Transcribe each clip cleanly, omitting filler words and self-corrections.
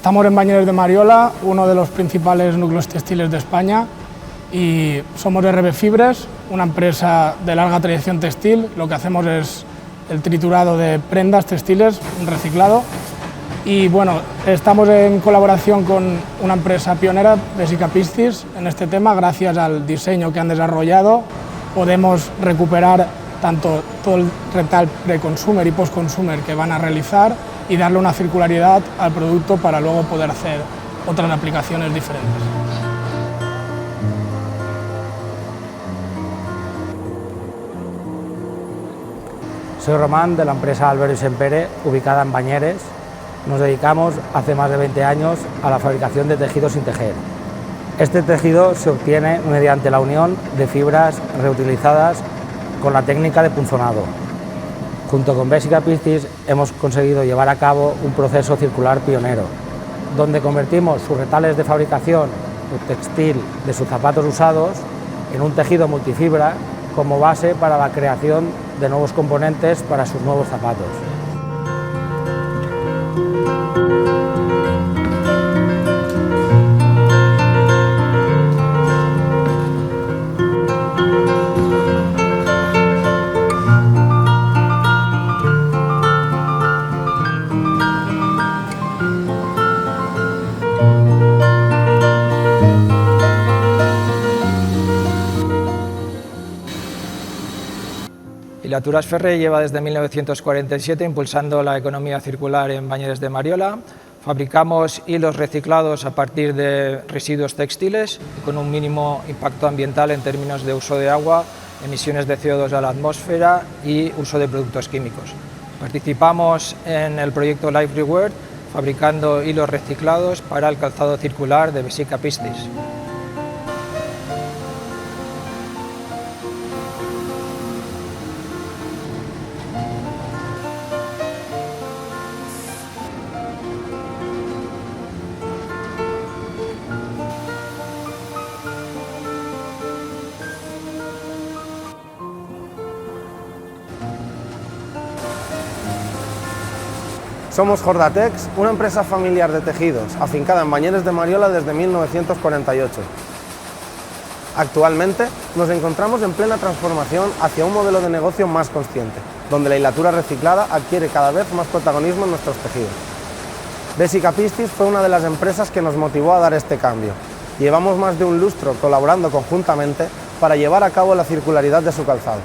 Estamos en Bañeres de Mariola, uno de los principales núcleos textiles de España, y somos RB Fibres, una empresa de larga tradición textil. Lo que hacemos es el triturado de prendas textiles, un reciclado, y bueno, estamos en colaboración con una empresa pionera, Bessica Piscis, en este tema. Gracias al diseño que han desarrollado podemos recuperar tanto todo el retail pre-consumer y post-consumer que van a realizar y darle una circularidad al producto para luego poder hacer otras aplicaciones diferentes. Soy Román, de la empresa Albero y Sempere, ubicada en Bañeres. Nos dedicamos hace más de 20 años a la fabricación de tejido sin tejer. Este tejido se obtiene mediante la unión de fibras reutilizadas con la técnica de punzonado. Junto con Bessica Piscis hemos conseguido llevar a cabo un proceso circular pionero, donde convertimos sus retales de fabricación o textil de sus zapatos usados en un tejido multifibra como base para la creación de nuevos componentes para sus nuevos zapatos. Hilaturas Ferre lleva desde 1947 impulsando la economía circular en Bañeres de Mariola. Fabricamos hilos reciclados a partir de residuos textiles con un mínimo impacto ambiental en términos de uso de agua, emisiones de CO2 a la atmósfera y uso de productos químicos. Participamos en el proyecto Livewear fabricando hilos reciclados para el calzado circular de Bessica Piscis. Somos Jordatex, una empresa familiar de tejidos, afincada en Bañeres de Mariola desde 1948. Actualmente nos encontramos en plena transformación hacia un modelo de negocio más consciente, donde la hilatura reciclada adquiere cada vez más protagonismo en nuestros tejidos. Bessica Piscis fue una de las empresas que nos motivó a dar este cambio. Llevamos más de un lustro colaborando conjuntamente para llevar a cabo la circularidad de su calzado.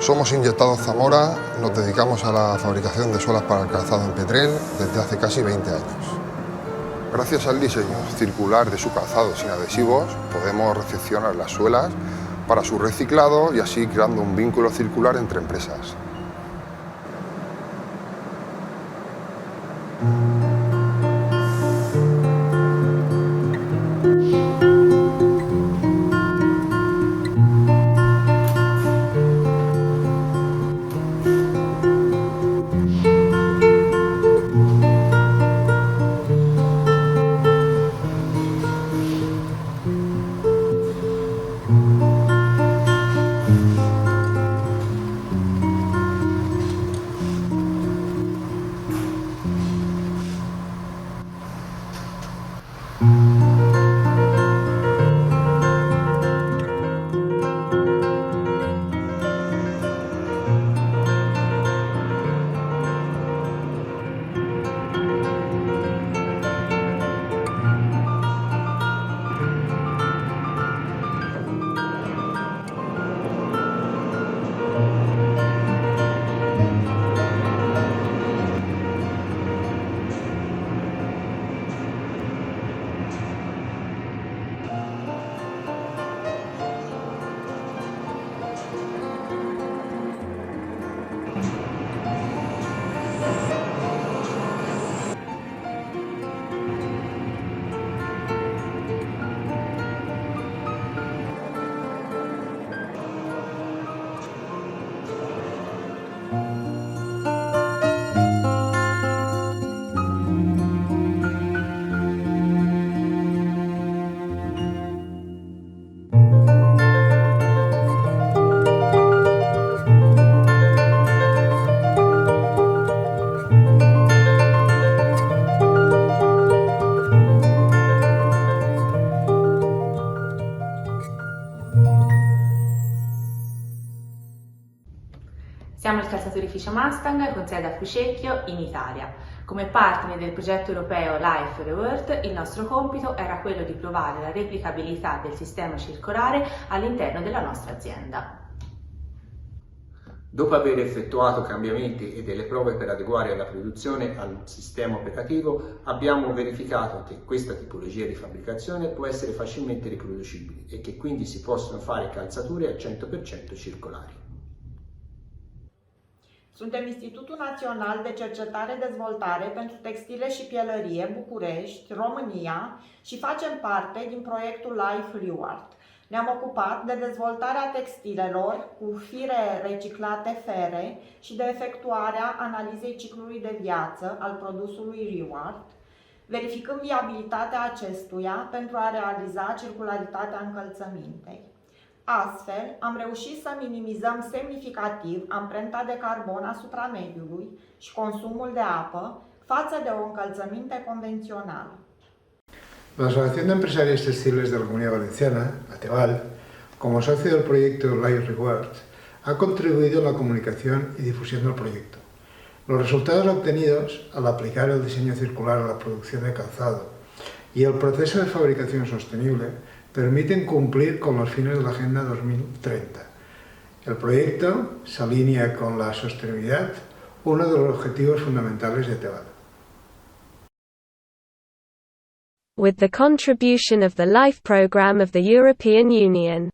Somos Inyectados Zamora, nos dedicamos a la fabricación de suelas para el calzado en Petrel desde hace casi 20 años. Gracias al diseño circular de su calzado sin adhesivos, podemos recepcionar las suelas para su reciclado y así creando un vínculo circular entre empresas. Siamo il calzaturificio Mustang con sede a Fucecchio in Italia. Come partner del progetto europeo Life for the World, il nostro compito era quello di provare la replicabilità del sistema circolare all'interno della nostra azienda. Dopo aver effettuato cambiamenti e delle prove per adeguare la produzione al sistema operativo, abbiamo verificato che questa tipologia di fabbricazione può essere facilmente riproducibile e che quindi si possono fare calzature al 100% circolari. Suntem Institutul Național de Cercetare-Dezvoltare pentru Textile și Pielărie, București, România și facem parte din proiectul Life Reward. Ne-am ocupat de dezvoltarea textilelor cu fire reciclate fere și de efectuarea analizei ciclului de viață al produsului Reward, verificând viabilitatea acestuia pentru a realiza circularitatea încălțămintei. Astfel, am reușit să minimizăm semnificativ amprenta de carbon asupra mediului și consumul de apă față de o încălțăminte convențională. La Asociación de Empresarios Textiles de la Comunidad Valenciana, ATEVAL, como socio del proyecto Life Rewards, ha contribuido en la comunicación y difusión del proyecto. Los resultados obtenidos al aplicar el diseño circular a la producción de calzado y el proceso de fabricación sostenible permiten cumplir con los fines de la Agenda 2030. El proyecto se alinea con la sostenibilidad, uno de los objetivos fundamentales de ATEVAL. With the contribution of the LIFE programme of the European Union.